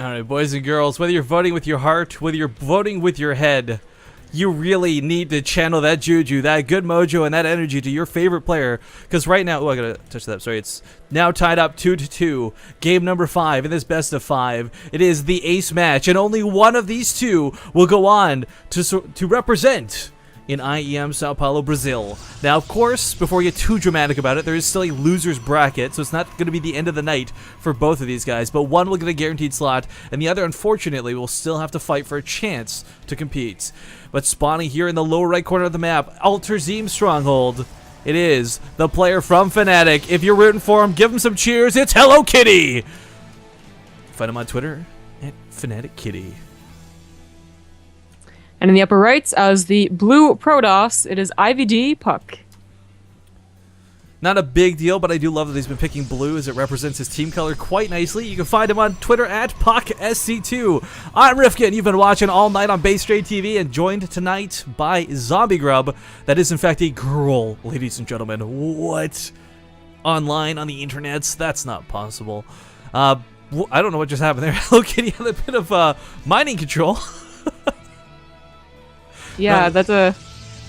All right, boys and girls, whether you're voting with your heart, whether you're voting with your head, you really need to channel that juju, that good mojo, and that energy to your favorite player. Because right now, I gotta touch that. Sorry, it's now tied up 2-2. Game number 5 in this best of 5. It is the ace match, and only one of these two will go on to represent in IEM Sao Paulo, Brazil. Now, of course, before we get too dramatic about it, there is still a loser's bracket, so it's not going to be the end of the night for both of these guys, but one will get a guaranteed slot, and the other, unfortunately, will still have to fight for a chance to compete. But spawning here in the lower right corner of the map, Alterzim Stronghold, it is the player from Fnatic. If you're rooting for him, give him some cheers. It's hellokitty! Find him on Twitter at FnaticKitty. And in the upper right, as the blue Protoss, it is IVD Puck. Not a big deal, but I do love that he's been picking blue as it represents his team color quite nicely. You can find him on Twitter at PuckSC2. I'm Rifkin. You've been watching all night on Base Trade TV and joined tonight by Zombie Grub. That is, in fact, a girl, ladies and gentlemen. What? Online on the internets? That's not possible. I don't know what just happened there. hellokitty had a bit of mining control. Yeah, that's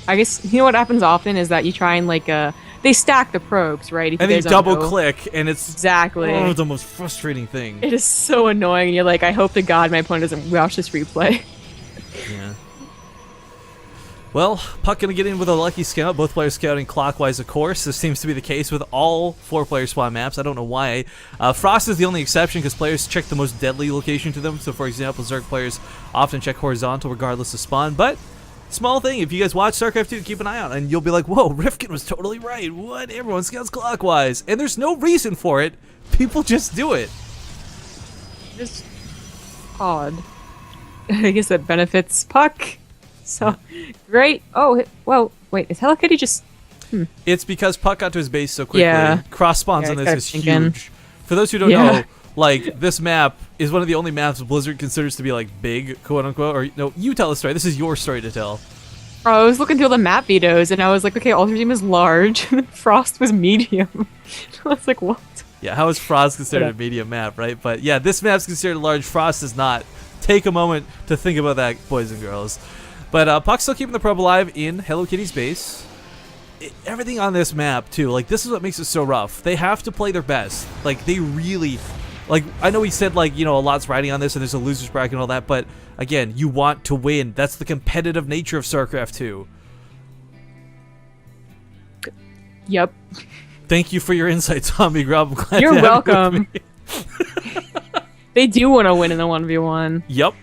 I guess, you know what happens often is that you try and, like, they stack the probes, right? And then you double-click, and it's... Exactly. Oh, the most frustrating thing. It is so annoying, and you're like, I hope to God my opponent doesn't watch this replay. Yeah. Well, Puck gonna get in with a lucky scout. Both players scouting clockwise, of course. This seems to be the case with all 4-player spawn maps. I don't know why. Frost is the only exception because players check the most deadly location to them. So, for example, Zerg players often check horizontal regardless of spawn, but... Small thing, if you guys watch StarCraft 2, keep an eye out, and you'll be like, whoa, Rifkin was totally right. What? Everyone scouts clockwise. And there's no reason for it. People just do it. Just odd. I guess that benefits Puck. So, great. Oh, well, wait, is hellokitty just... It's because Puck got to his base so quickly. Yeah. Cross spawns on this is huge. For those who don't know, like, this map is one of the only maps Blizzard considers to be, like, big, quote-unquote. Or, no, you tell the story. This is your story to tell. Oh, I was looking through the map videos, and I was like, okay, Alterzim is large, and Frost was medium. I was like, what? Yeah, how is Frost considered a medium map, right? But, yeah, this map's considered large. Frost is not. Take a moment to think about that, boys and girls. But Puck's still keeping the probe alive in hellokitty's base. Everything on this map, too, like, this is what makes it so rough. They have to play their best. Like, they really... Like, I know we said, like, you know, a lot's riding on this and there's a loser's bracket and all that, but, again, you want to win. That's the competitive nature of StarCraft 2. Yep. Thank you for your insights, Zombie Grub. I'm glad You're to have you with welcome. me. They do want to win in the 1v1. Yep.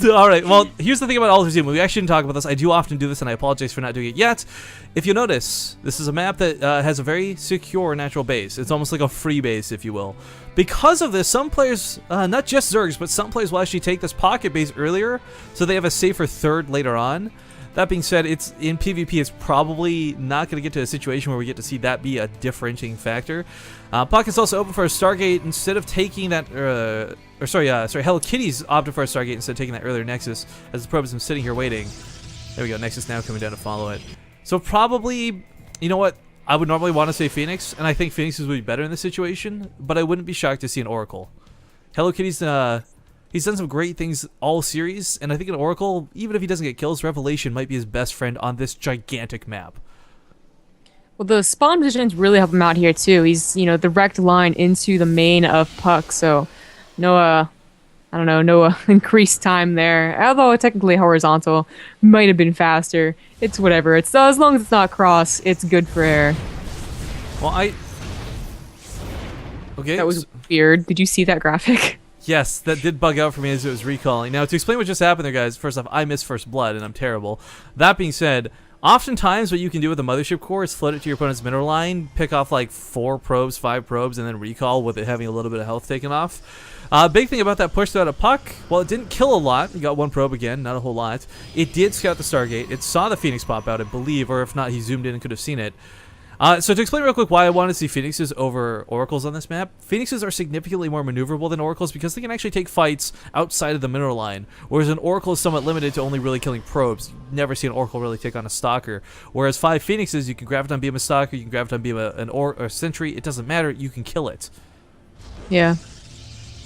All right, well, here's the thing about Alterzim. We actually didn't talk about this. I do often do this, and I apologize for not doing it yet. If you notice, this is a map that has a very secure natural base. It's almost like a free base, if you will. Because of this, some players, not just Zergs, but some players will actually take this pocket base earlier, so they have a safer third later on. That being said, it's in PvP, it's probably not going to get to a situation where we get to see that be a differentiating factor. Puck is also open for a Stargate instead of taking that, hellokitty's opted for a Stargate instead of taking that earlier Nexus, as the probe has been sitting here waiting. There we go, Nexus now coming down to follow it. So probably, you know what, I would normally want to say Phoenix, and I think Phoenix would be better in this situation, but I wouldn't be shocked to see an Oracle. hellokitty's, he's done some great things all series, and I think an Oracle, even if he doesn't get kills, Revelation might be his best friend on this gigantic map. Well, the spawn positions really help him out here, too. He's, you know, direct line into the main of Puck, so no, no increased time there. Although technically horizontal might have been faster. It's whatever. It's as long as it's not cross, it's good for air. Well, okay. That was weird. Did you see that graphic? Yes, that did bug out for me as it was recalling. Now, to explain what just happened there, guys, first off, I missed First Blood, and I'm terrible. That being said, oftentimes what you can do with a Mothership Core is float it to your opponent's mineral line, pick off like 4 probes, 5 probes, and then recall with it having a little bit of health taken off. Big thing about that push out of Puck, well, it didn't kill a lot. You got 1 probe again, not a whole lot. It did scout the Stargate. It saw the Phoenix pop out, I believe, or if not, he zoomed in and could have seen it. So to explain real quick why I want to see Phoenixes over Oracles on this map, Phoenixes are significantly more maneuverable than Oracles because they can actually take fights outside of the mineral line, whereas an Oracle is somewhat limited to only really killing probes. You never see an Oracle really take on a Stalker. Whereas 5 Phoenixes, you can Graviton Beam a Stalker, you can Graviton Beam a Sentry, it doesn't matter, you can kill it. Yeah.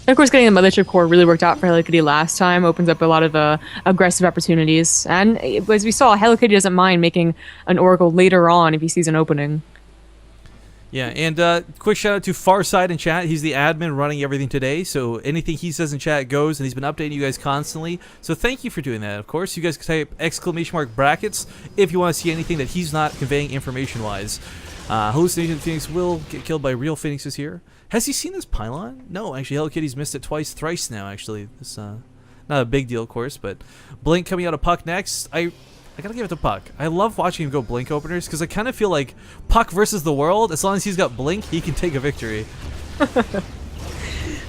Of course, getting the Mothership Core really worked out for Hello Kitty last time. Opens up a lot of aggressive opportunities. And as we saw, Hello Kitty doesn't mind making an Oracle later on if he sees an opening. Yeah, and quick shout out to Farside in chat. He's the admin running everything today, so anything he says in chat goes, and he's been updating you guys constantly. So thank you for doing that. Of course, you guys can type !! brackets if you want to see anything that he's not conveying information-wise. Hallucination Phoenix will get killed by real Phoenixes here. Has he seen this pylon? No, actually, Hello Kitty's missed it thrice now, actually. This, not a big deal, of course, but Blink coming out of Puck next. I gotta give it to Puck. I love watching him go Blink openers because I kind of feel like Puck versus the world. As long as he's got Blink, he can take a victory.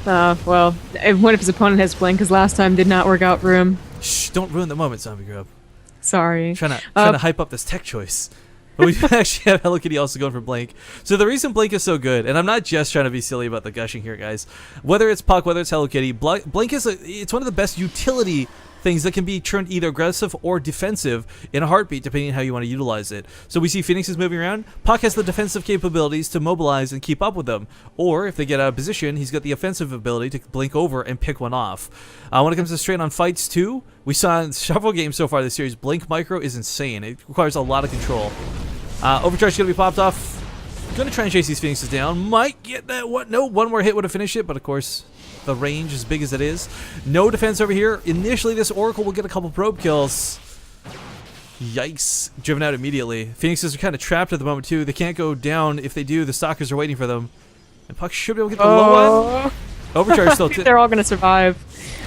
Well, what if his opponent has Blink? Because last time did not work out for him. Shh! Don't ruin the moment, Zombie Grub. Sorry. Trying to hype up this tech choice. But we actually have Hello Kitty also going for Blink. So the reason Blink is so good, and I'm not just trying to be silly about the gushing here, guys. Whether it's Puck, whether it's Hello Kitty, Blink is it's one of the best utility things that can be turned either aggressive or defensive in a heartbeat, depending on how you want to utilize it. So we see Phoenix is moving around. Puck has the defensive capabilities to mobilize and keep up with them. Or if they get out of position, he's got the offensive ability to blink over and pick one off. When it comes to straight on fights too, we saw in several games so far this series, Blink Micro is insane. It requires a lot of control. Overcharge is going to be popped off. Going to try and chase these Phoenixes down. Might get that one. No, one more hit would have finished it, but of course, the range as big as it is. No defense over here. Initially, this Oracle will get a couple probe kills. Yikes. Driven out immediately. Phoenixes are kind of trapped at the moment, too. They can't go down. If they do, the Stalkers are waiting for them. And Puck should be able to get the low one. Overcharge still. They're all going to survive.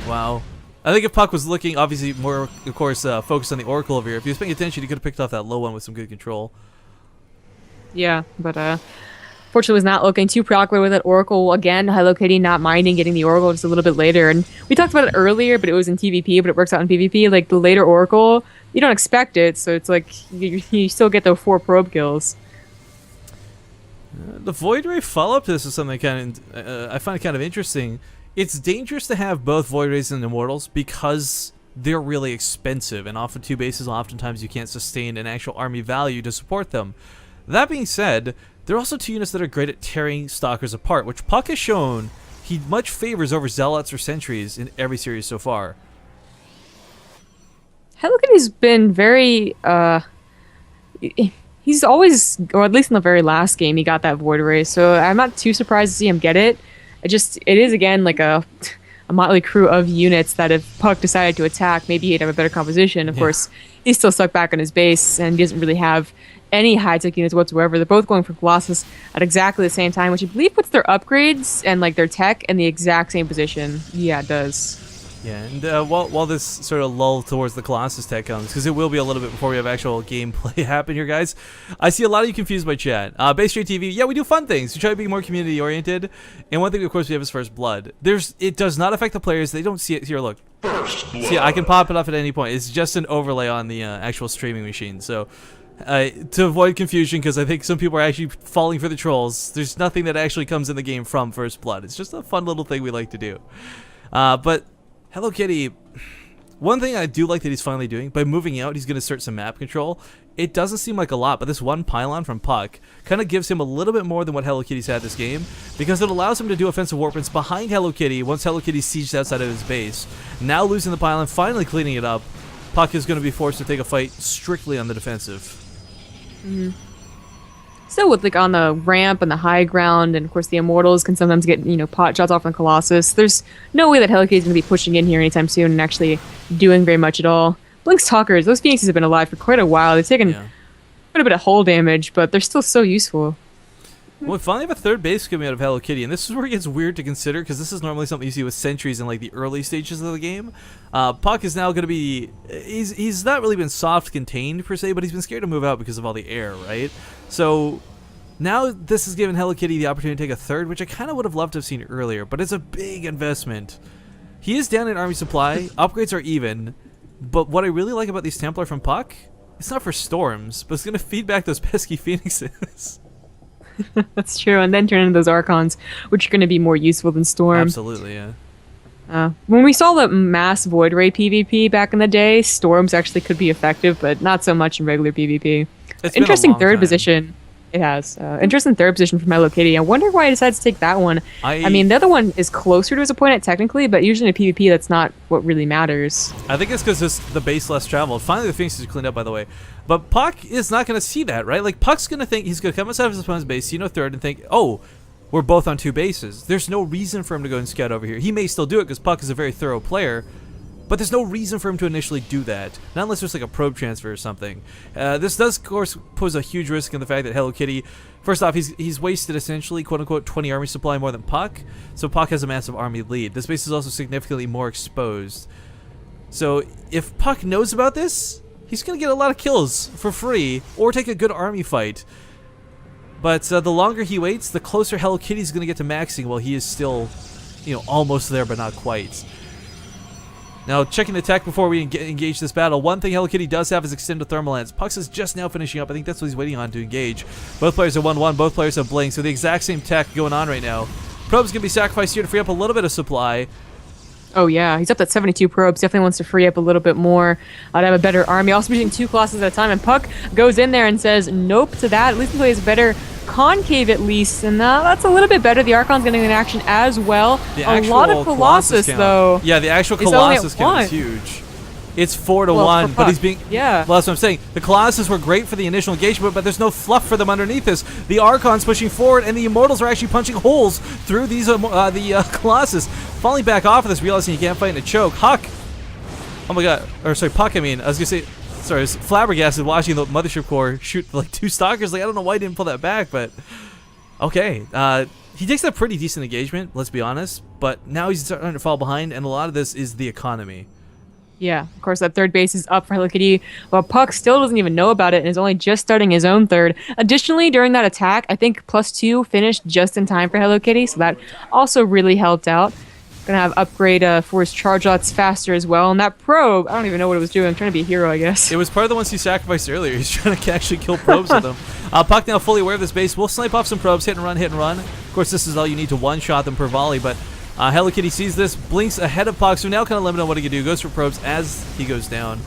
Wow. I think if Puck was looking, obviously, more, of course, focused on the Oracle over here. If he was paying attention, he could have picked off that low one with some good control. Yeah, but fortunately was not looking too preoccupied with it. Oracle, again, Hello Kitty not minding getting the Oracle just a little bit later. And we talked about it earlier, but it was in TVP, but it works out in PvP. Like, the later Oracle, you don't expect it, so it's like you still get the 4 probe kills. The Void Ray follow-up to this is something I find kind of interesting. It's dangerous to have both Void Rays and Immortals because they're really expensive, and often 2 bases, oftentimes you can't sustain an actual army value to support them. That being said, there are also 2 units that are great at tearing Stalkers apart, which Puck has shown he much favors over Zealots or Sentries in every series so far. Hello Kitty's been very, he's always, or at least in the very last game, he got that Void Ray, so I'm not too surprised to see him get it. It is again like a motley crew of units that if Puck decided to attack, maybe he'd have a better composition. Of course, he's still stuck back on his base, and he doesn't really have any high-tech units whatsoever. They're both going for Colossus at exactly the same time, which I believe puts their upgrades and like their tech in the exact same position. Yeah, it does. Yeah, and while this sort of lull towards the Colossus tech comes, because it will be a little bit before we have actual gameplay happen here, guys, I see a lot of you confused by chat. Base Trade TV, yeah, we do fun things. We try to be more community-oriented, and one thing, of course, we have is First Blood. It does not affect the players. They don't see it. Here, look. See, I can pop it up at any point. It's just an overlay on the actual streaming machine, so to avoid confusion, because I think some people are actually falling for the trolls, there's nothing that actually comes in the game from First Blood. It's just a fun little thing we like to do. But Hello Kitty, one thing I do like that he's finally doing, by moving out, he's going to assert some map control. It doesn't seem like a lot, but this one pylon from Puck kind of gives him a little bit more than what Hello Kitty's had this game, because it allows him to do offensive warpins behind Hello Kitty once Hello Kitty's sieged outside of his base. Now losing the pylon, finally cleaning it up, Puck is going to be forced to take a fight strictly on the defensive. Mm-hmm. Still with like on the ramp and the high ground, and of course the Immortals can sometimes get, pot shots off on Colossus. There's no way that Hello Kitty's going to be pushing in here anytime soon and actually doing very much at all. Blink's Talkers, those Phoenixes have been alive for quite a while. They've taken quite a bit of hull damage, but they're still so useful. Well, we finally have a third base coming out of Hello Kitty, and this is where it gets weird to consider, because this is normally something you see with Sentries in like the early stages of the game. Puck is now going to be, he's not really been soft contained per se, but he's been scared to move out because of all the air, right? So now this has given Hello Kitty the opportunity to take a third, which I kind of would have loved to have seen earlier, but it's a big investment. He is down in army supply, upgrades are even, but what I really like about these Templar from Puck, it's not for storms, but it's going to feed back those pesky Phoenixes. That's true, and then turn into those Archons, which are going to be more useful than Storm. Absolutely, yeah. When we saw the mass Void Ray PvP back in the day, Storms actually could be effective, but not so much in regular PvP. Interesting third position. It has. Interesting third position from Hello Kitty. I wonder why he decides to take that one. I mean, the other one is closer to his opponent technically, but usually in a PvP, that's not what really matters. I think it's because the base less traveled. Finally, the Phoenix is cleaned up, by the way. But Puck is not going to see that, right? Like, Puck's going to think he's going to come outside of his opponent's base, see no third, and think, oh, we're both on 2 bases. There's no reason for him to go and scout over here. He may still do it because Puck is a very thorough player, but there's no reason for him to initially do that, not unless there's like a probe transfer or something. This does, of course, pose a huge risk in the fact that Hello Kitty, first off, he's wasted essentially, quote-unquote, 20 army supply more than Puck, so Puck has a massive army lead. This base is also significantly more exposed. So if Puck knows about this, he's going to get a lot of kills for free, or take a good army fight. But the longer he waits, the closer Hello Kitty is going to get to maxing while he is still, you know, almost there but not quite. Now, checking the tech before we engage this battle, one thing Hello Kitty does have is extended thermal lance. Puck's is just now finishing up. I think that's what he's waiting on to engage. Both players are 1-1. Both players have Blink, so the exact same tech going on right now. Probe's going to be sacrificed here to free up a little bit of supply. Oh yeah, he's up at 72 probes. Definitely wants to free up a little bit more to have a better army. Also using 2 Colossus at a time, and Puck goes in there and says nope to that. At least until he has a better concave at least, and that's a little bit better. The Archon's getting an action as well. A lot of Colossus though. Yeah, the actual Colossus count is huge. It's 4 to 1, but he's being... Yeah. Well, that's what I'm saying. The Colossus were great for the initial engagement, but there's no fluff for them underneath this. The Archon's pushing forward, and the Immortals are actually punching holes through these Colossus. Falling back off of this, realizing he can't fight in a choke. Huck! Oh my god. Or, sorry, Puck, I mean. I was going to say... Sorry, I was flabbergasted watching the Mothership Corps shoot, like, 2 Stalkers. Like, I don't know why he didn't pull that back, but... Okay. He takes a pretty decent engagement, let's be honest. But now he's starting to fall behind, and a lot of this is the economy. Yeah, of course, that third base is up for Hello Kitty, but Puck still doesn't even know about it and is only just starting his own third. Additionally, during that attack, I think +2 finished just in time for Hello Kitty, so that also really helped out. Gonna have upgrade for his charge lots faster as well, and that probe, I don't even know what it was doing. I'm trying to be a hero, I guess. It was part of the ones he sacrificed earlier. He's trying to actually kill probes with them. Puck now fully aware of this base. We'll snipe off some probes, hit and run, hit and run. Of course, this is all you need to one-shot them per volley, but Hello Kitty sees this, blinks ahead of Puck, so now kind of limited on what he can do. Goes for probes as he goes down.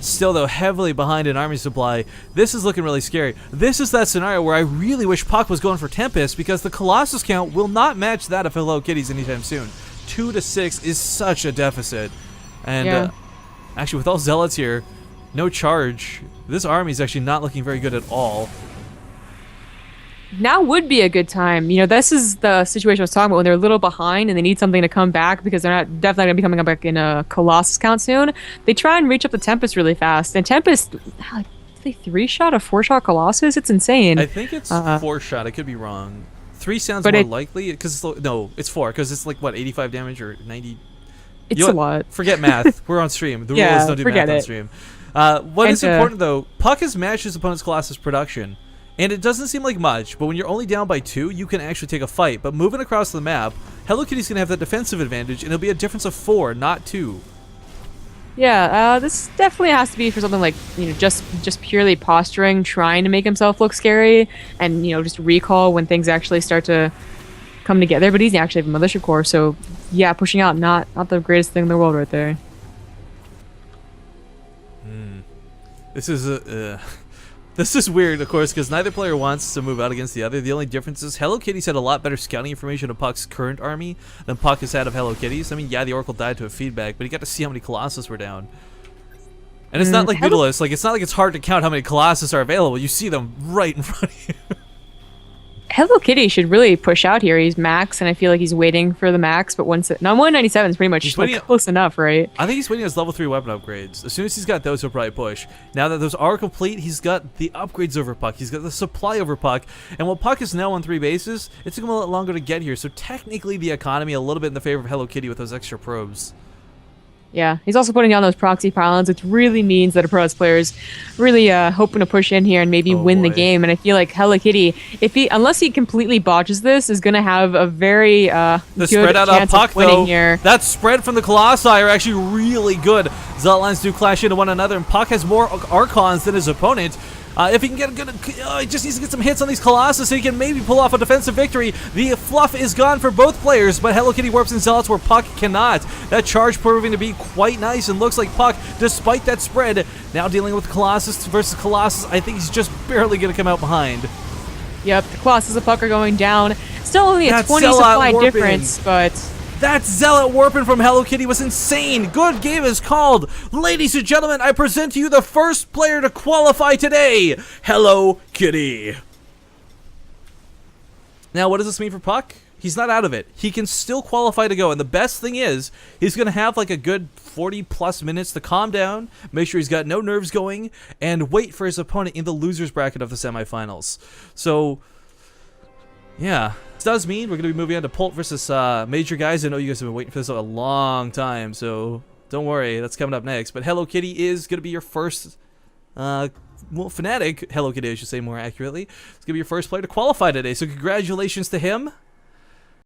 Still, though, heavily behind in army supply. This is looking really scary. This is that scenario where I really wish Puck was going for Tempest, because the Colossus count will not match that of Hello Kitty's anytime soon. 2 to 6 is such a deficit. And actually, with all Zealots here, no charge. This army is actually not looking very good at all. Now would be a good time. You know, this is the situation I was talking about when they're a little behind and they need something to come back because they're not definitely going to be coming back in a Colossus count soon. They try and reach up the Tempest really fast. And Tempest, like, they 3-shot a 4-shot Colossus? It's insane. I think it's 4-shot. I could be wrong. 3 sounds more likely because no, it's 4 because it's like what 85 damage or 90. It's a lot. Forget math. We're on stream. The rule is don't do math on stream. What is important though? Puck has matched his opponent's Colossus production. And it doesn't seem like much, but when you're only down by 2, you can actually take a fight. But moving across the map, Hello Kitty's going to have that defensive advantage, and it'll be a difference of 4, not 2. Yeah, this definitely has to be for something like, you know, just purely posturing, trying to make himself look scary, and, you know, just recall when things actually start to come together. But he's actually have a Mothership Core, so, yeah, pushing out, not the greatest thing in the world right there. This is This is weird, of course, because neither player wants to move out against the other. The only difference is Hello Kitty's had a lot better scouting information of Puck's current army than Puck has had of Hello Kitty's. I mean, yeah, the Oracle died to a feedback, but he got to see how many Colossus were down. And it's not like Beetleist. Like, it's not like it's hard to count how many Colossus are available. You see them right in front of you. Hello Kitty should really push out here. He's max, and I feel like he's waiting for the max. But once no, 197 is pretty much like close enough, right? I think he's waiting on his level 3 weapon upgrades. As soon as he's got those, he'll probably push. Now that those are complete, he's got the upgrades over Puck. He's got the supply over Puck. And while Puck is now on 3 bases, it took him a lot longer to get here. So technically, the economy a little bit in the favor of Hello Kitty with those extra probes. Yeah, he's also putting down those proxy pylons, which really means that a Protoss player is really hoping to push in here and maybe win the game. And I feel like Hello Kitty, unless he completely botches this, is going to have a very the good spread out chance of Puck, of winning though, here. That spread from the Colossi are actually really good. Zealot lines do clash into one another, and Puck has more Archons than his opponent. If he can get a good, he just needs to get some hits on these Colossus so he can maybe pull off a defensive victory. The fluff is gone for both players, but Hello Kitty warps in Zealots where Puck cannot. That charge proving to be quite nice, and looks like Puck, despite that spread, now dealing with Colossus versus Colossus. I think he's just barely going to come out behind. Yep, the Colossus of Puck are going down. Still only a That's 20 Zealot supply warping. difference, but That Zealot warping from Hello Kitty was insane. Good game is called. Ladies and gentlemen, I present to you the first player to qualify today, Hello Kitty. Now, what does this mean for Puck? He's not out of it. He can still qualify to go, and the best thing is, he's going to have like a good 40-plus minutes to calm down, make sure he's got no nerves going, and wait for his opponent in the loser's bracket of the semifinals. So, yeah. This does mean we're going to be moving on to Polt versus Major guys. I know you guys have been waiting for this a long time, so don't worry. That's coming up next. But Hello Kitty is going to be your first... Fnatic, Hello Kitty, I should say more accurately, is going to be your first player to qualify today. So congratulations to him.